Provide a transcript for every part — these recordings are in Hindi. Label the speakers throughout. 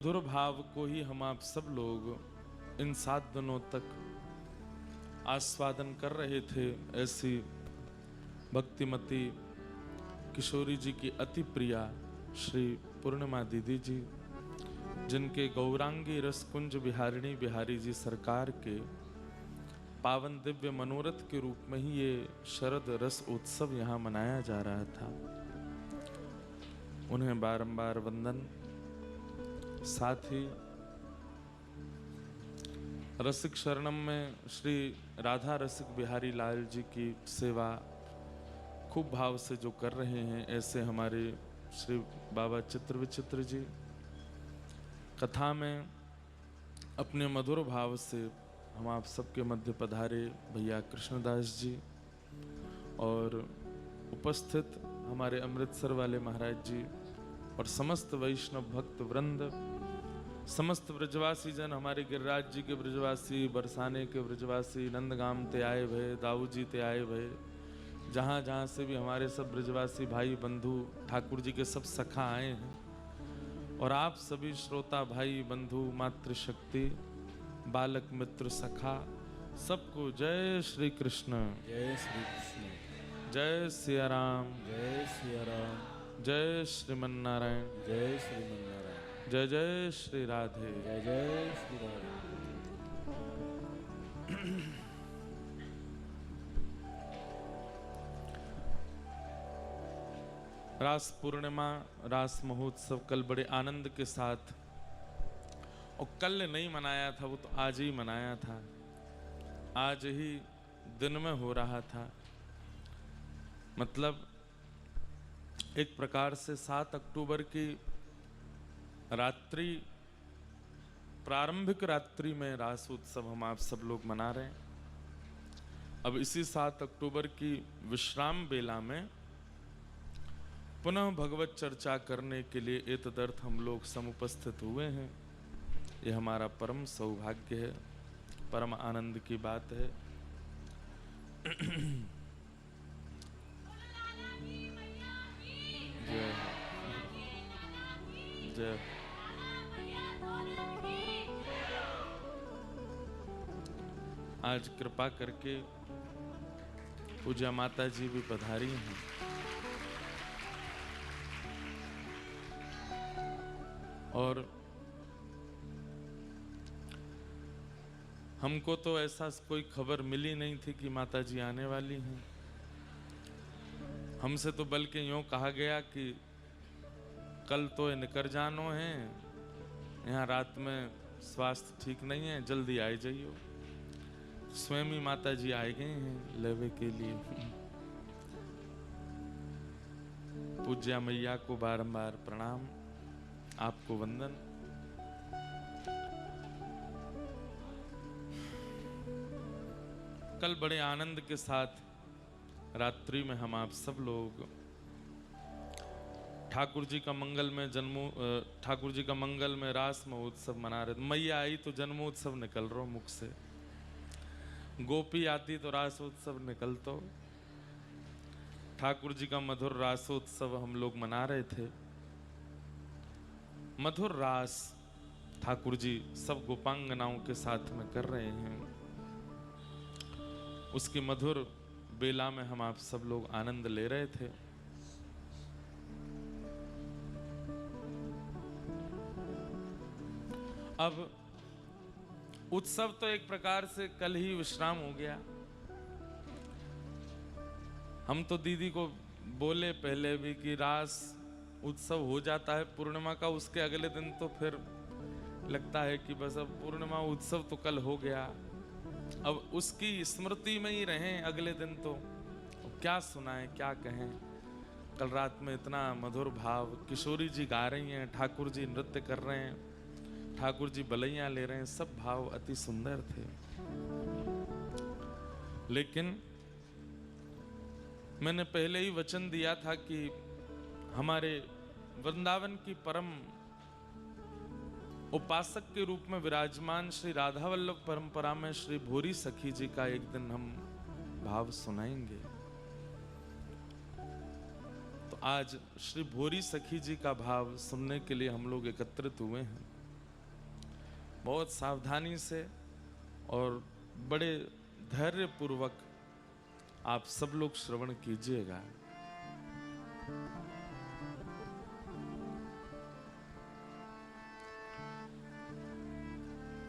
Speaker 1: मधुर भाव को ही हम आप सब लोग इन 7 दिनों तक आस्वादन कर रहे थे। ऐसी भक्तिमती किशोरी जी की अति प्रिया श्री पूर्णिमा दीदी जी, जिनके गौरांगी रसकुंज बिहारिणी बिहारी जी सरकार के पावन दिव्य मनोरथ के रूप में ही ये शरद रस उत्सव यहाँ मनाया जा रहा था। उन्हें बारंबार वंदन। साथ ही रसिक शरणम में श्री राधा रसिक बिहारी लाल जी की सेवा खूब भाव से जो कर रहे हैं, ऐसे हमारे श्री बाबा चित्र विचित्र जी कथा में अपने मधुर भाव से हम आप सबके मध्य पधारे भैया कृष्णदास जी और उपस्थित हमारे अमृतसर वाले महाराज जी और समस्त वैष्णव भक्त वृंद, समस्त ब्रजवासी जन, हमारे गिरिराज जी के ब्रजवासी, बरसाने के ब्रजवासी, नंदगाम ते आए भय, दाऊ जी ते आए भय, जहाँ जहाँ से भी हमारे सब ब्रजवासी भाई बंधु ठाकुर जी के सब सखा आए हैं, और आप सभी श्रोता भाई बंधु मातृशक्ति बालक मित्र सखा सबको जय श्री कृष्ण,
Speaker 2: जय श्री कृष्ण,
Speaker 1: जय सिया राम,
Speaker 2: जय सिया राम,
Speaker 1: जय श्रीमन नारायण,
Speaker 2: जय श्रीमन नारायण,
Speaker 1: जय जय श्री राधे,
Speaker 2: जय जय श्री राधे।
Speaker 1: रास पूर्णिमा रास महोत्सव कल बड़े आनंद के साथ, और कल नहीं मनाया था, वो तो आज ही मनाया था, आज ही दिन में हो रहा था। मतलब एक प्रकार से 7 अक्टूबर की रात्रि, प्रारंभिक रात्रि में रास उत्सव हम आप सब लोग मना रहे हैं। अब इसी 7 अक्टूबर की विश्राम बेला में पुनः भगवत चर्चा करने के लिए एतदर्थ हम लोग समुपस्थित हुए हैं। ये हमारा परम सौभाग्य है, परम आनंद की बात है। जय जय। आज कृपा करके पूज्य माता जी भी पधारी हैं, और हमको तो ऐसा कोई खबर मिली नहीं थी कि माता जी आने वाली हैं। हमसे तो बल्कि यूँ कहा गया कि कल तो निकर जानो है, यहाँ रात में स्वास्थ्य ठीक नहीं है, जल्दी आए जाइयो। स्वयं ही माता जी आए गए हैं लेवे के लिए। पूज्या मैया को बारंबार प्रणाम, आपको वंदन। कल बड़े आनंद के साथ रात्रि में हम आप सब लोग ठाकुर जी का मंगल में ठाकुर जी का मंगल में रास महोत्सव मना रहे थे। मैया आई तो जन्मोत्सव निकल रहा मुख से, गोपी आती तो रासोत्सव निकल, तो ठाकुर जी का मधुर रासोत्सव हम लोग मना रहे थे। मधुर रास ठाकुर जी सब गोपांगनाओं के साथ में कर रहे हैं। उसकी मधुर बेला में हम आप सब लोग आनंद ले रहे थे। अब उत्सव तो एक प्रकार से कल ही विश्राम हो गया। हम तो दीदी को बोले पहले भी कि रास उत्सव हो जाता है पूर्णिमा का, उसके अगले दिन तो फिर लगता है कि बस अब पूर्णिमा उत्सव तो कल हो गया, अब उसकी स्मृति में ही रहें अगले दिन, तो क्या सुनाएं क्या कहें। कल रात में इतना मधुर भाव, किशोरी जी गा रही हैं, ठाकुर जी नृत्य कर रहे हैं, ठाकुर जी बलैया ले रहे हैं, सब भाव अति सुंदर थे। लेकिन मैंने पहले ही वचन दिया था कि हमारे वृंदावन की परम उपासक के रूप में विराजमान श्री राधा वल्लभ परंपरा में श्री भोरी सखी जी का एक दिन हम भाव सुनाएंगे। तो आज श्री भोरी सखी जी का भाव सुनने के लिए हम लोग एकत्रित हुए हैं। बहुत सावधानी से और बड़े धैर्य पूर्वक आप सब लोग श्रवण कीजिएगा।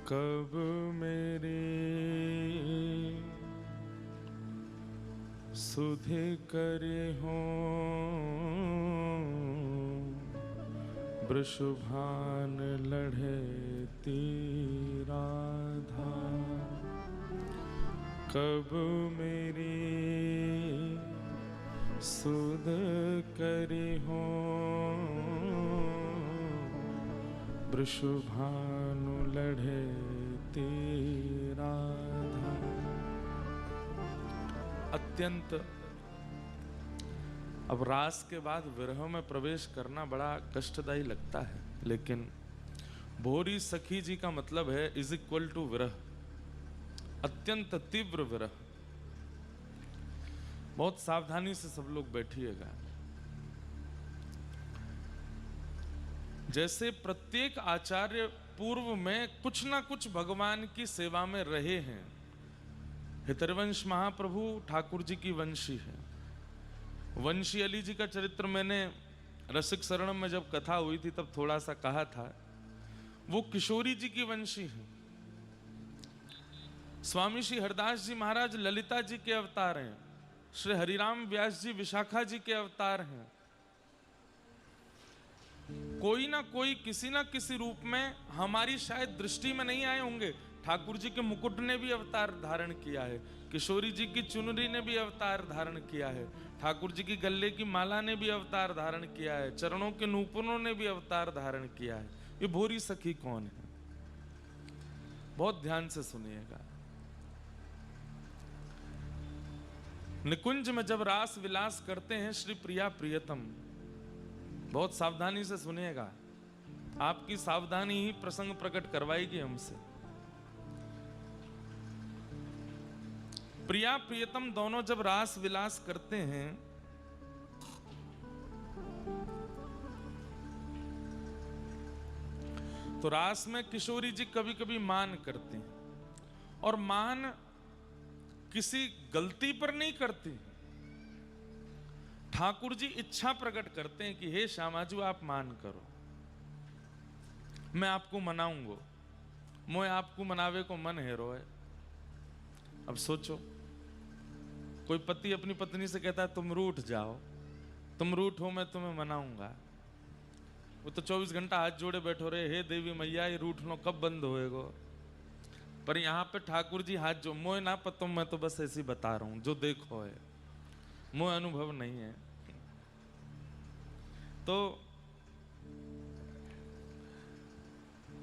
Speaker 1: कब मेरी सुधि करे हो वृषभान लढ़े तीराधा, कब मेरी सुध करे हो वृषभानु लढ़े तीराधा। अत्यंत अब रास के बाद विरह में प्रवेश करना बड़ा कष्टदायी लगता है, लेकिन भोरी सखी जी का मतलब है इज इक्वल टू विरह, अत्यंत तीव्र विरह। बहुत सावधानी से सब लोग बैठिएगा। जैसे प्रत्येक आचार्य पूर्व में कुछ ना कुछ भगवान की सेवा में रहे हैं। हितरवंश महाप्रभु ठाकुर जी की वंशी है। वंशी अली जी का चरित्र मैंने रसिक शरणम में जब कथा हुई थी तब थोड़ा सा कहा था। वो किशोरी जी की वंशी है। स्वामी श्री हरदास जी महाराज ललिता जी के अवतार हैं। श्री हरिराम व्यास जी विशाखा जी के अवतार हैं। कोई ना कोई किसी ना किसी रूप में हमारी शायद दृष्टि में नहीं आए होंगे। ठाकुर जी के मुकुट ने भी अवतार धारण किया है, किशोरी जी की चुनरी ने भी अवतार धारण किया है, ठाकुर जी की गले की माला ने भी अवतार धारण किया है, चरणों के नूपुरों ने भी अवतार धारण किया है। ये भोरी सखी कौन है? बहुत ध्यान से सुनिएगा। निकुंज में जब रास विलास करते हैं श्री प्रिया प्रियतम, बहुत सावधानी से सुनिएगा। आपकी सावधानी ही प्रसंग प्रकट करवाएगी हमसे। प्रिया प्रियतम दोनों जब रास विलास करते हैं तो रास में किशोरी जी कभी कभी मान करते हैं, और मान किसी गलती पर नहीं करती। ठाकुर जी इच्छा प्रकट करते हैं कि हे श्यामाजू आप मान करो, मैं आपको मनाऊंगो, मोए आपको मनावे को मन है रोए। अब सोचो, कोई पति अपनी पत्नी से कहता है तुम रूठ जाओ, तुम रूठो मैं तुम्हें मनाऊंगा। वो तो 24 घंटा हाथ जोड़े बैठो रहे, हे देवी मैया ये रूठनो कब बंद होएगो। पर यहाँ पे ठाकुर जी हाथ जो मोए ना पतो, मैं तो बस ऐसी बता रहा हूं जो देखो है, मोए अनुभव नहीं है। तो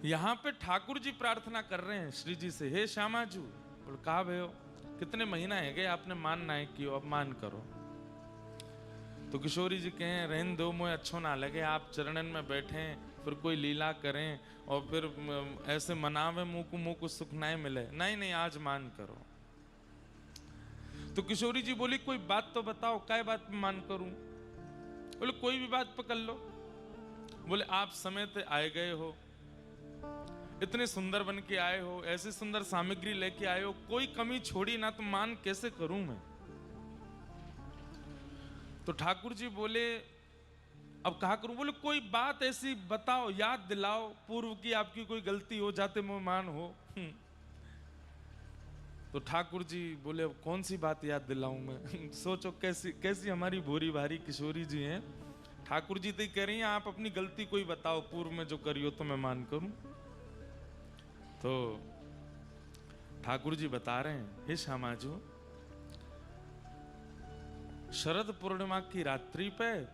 Speaker 1: यहां पे ठाकुर जी प्रार्थना कर रहे हैं श्री जी से, हे श्यामाजू। बोल कहा भयो कितने महीना है गए आपने मान ना कियो, अब मान करो। तो किशोरी जी कहें रहन दो, मोए अच्छो ना लगे, आप चरणन में बैठे फिर कोई लीला करें और फिर ऐसे मनावे मुंह को सुख नहीं मिले। नहीं नहीं आज मान करो। तो किशोरी जी बोली कोई बात तो बताओ, काय बात पे मान करूं? बोले कोई भी बात पकड़ लो। बोले आप समेत आए गए हो, इतने सुंदर बन के आए हो, ऐसी सुंदर सामग्री लेके आए हो, कोई कमी छोड़ी ना, तो मान कैसे करूं मैं? तो ठाकुर जी बोले अब कहा करूं? बोले कोई बात ऐसी बताओ, याद दिलाओ पूर्व की आपकी कोई गलती हो जाते मेहमान हो। तो ठाकुर जी बोले अब कौन सी बात याद दिलाऊं मैं? सोचो कैसी कैसी हमारी भोरी भारी किशोरी जी हैं। ठाकुर जी तो कह रही हैं आप अपनी गलती कोई बताओ, पूर्व में जो करी हो तो मैं मान करूं। तो ठाकुर जी बता रहे हैं, हे श्यामाजू, शरद पूर्णिमा की रात्रि पे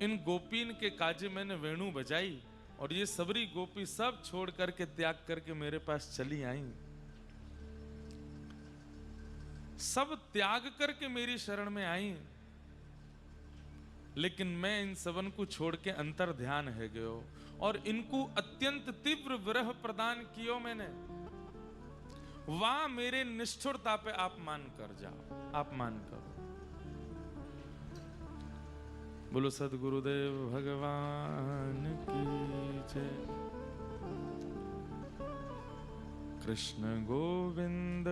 Speaker 1: इन गोपीन के काजे मैंने वेणु बजाई, और ये सबरी गोपी सब छोड़ करके त्याग करके मेरे पास चली आई। सब त्याग करके मेरी शरण में आई, लेकिन मैं इन सबन को छोड़ के अंतर ध्यान है गयो, और इनको अत्यंत तीव्र विरह प्रदान कियो मैंने। वहां मेरे निष्ठुरता पे आप मान कर जाओ, आप मान करो। बोलो सद्गुरुदेव भगवान की जय। Krishna Govind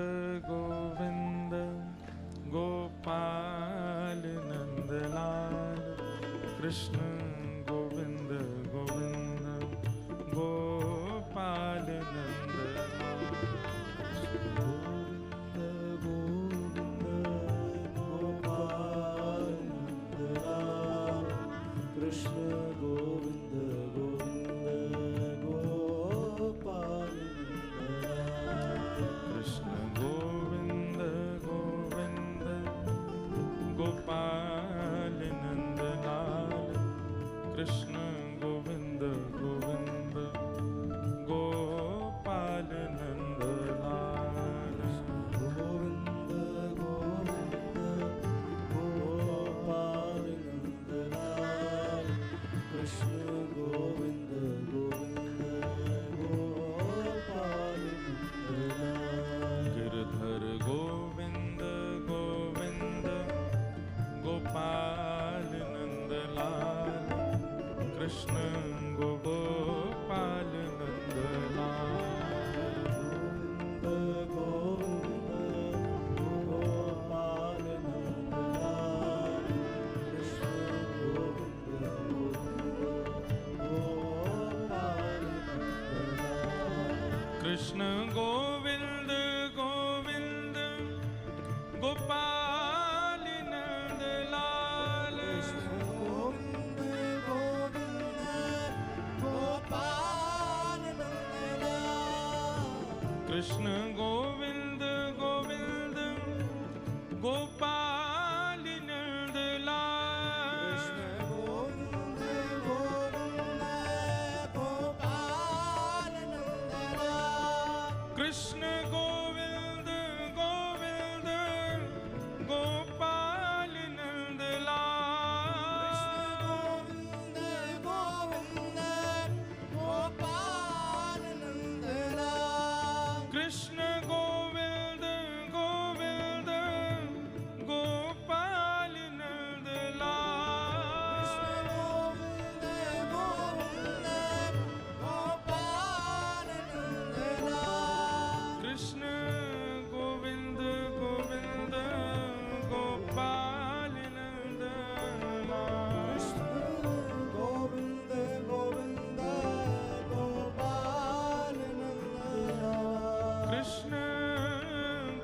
Speaker 1: Govind Gopal Nandlal Krishna Govind Govind Gopal Nandlal
Speaker 2: Krishna Govind Govind Gopal
Speaker 1: Krishna Govind Govind Gopal Nandlal Krishna Govind Govind Gopal Nandlal
Speaker 2: Govind Govind Gopal Nandlal Krishna Govind Govind Gopal Nandlal
Speaker 1: Girdhar Govind Govind Gopal Nandlal Krishna Gopal Nandlal
Speaker 2: Govind Gopal Nandlal Krishna Govind Gopal Nandlal
Speaker 1: Krishna Govind Govind Gopal Nandlal
Speaker 2: Govind Govind Gopal Nandlal
Speaker 1: Krishna Govind Govind Gopal Nandlal
Speaker 2: Govind Govind Gopal Nandlal
Speaker 1: Krishna Govind Govind Gopal Nandlal
Speaker 2: Govind Govind Gopal Nandlal
Speaker 1: Krishna Govind Govind Gopal Nandlal
Speaker 2: Govind Govind Gopal Nandlal
Speaker 1: Krishna Govind Govind Gopal Nandlal
Speaker 2: Govind Govind Gopal Nandlal
Speaker 1: Krishna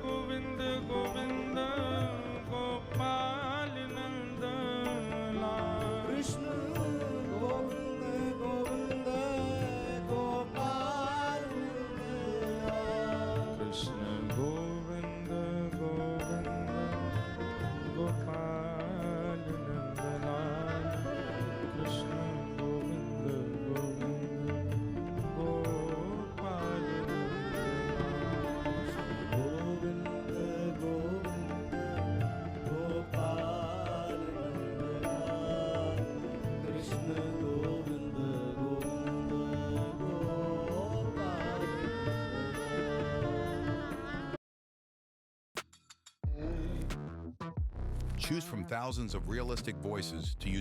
Speaker 1: Govind Govind Gopal Nandlal
Speaker 2: Krishna Govind Govind Gopal Nandlal
Speaker 1: Krishna Govind Govind Gopal Nandlal Krishna Govind Govind Gopal Nandlal
Speaker 2: Govind Govind Gopal Nandlal Krishna Govind Govind Gopal
Speaker 3: Choose from thousands of realistic voices to use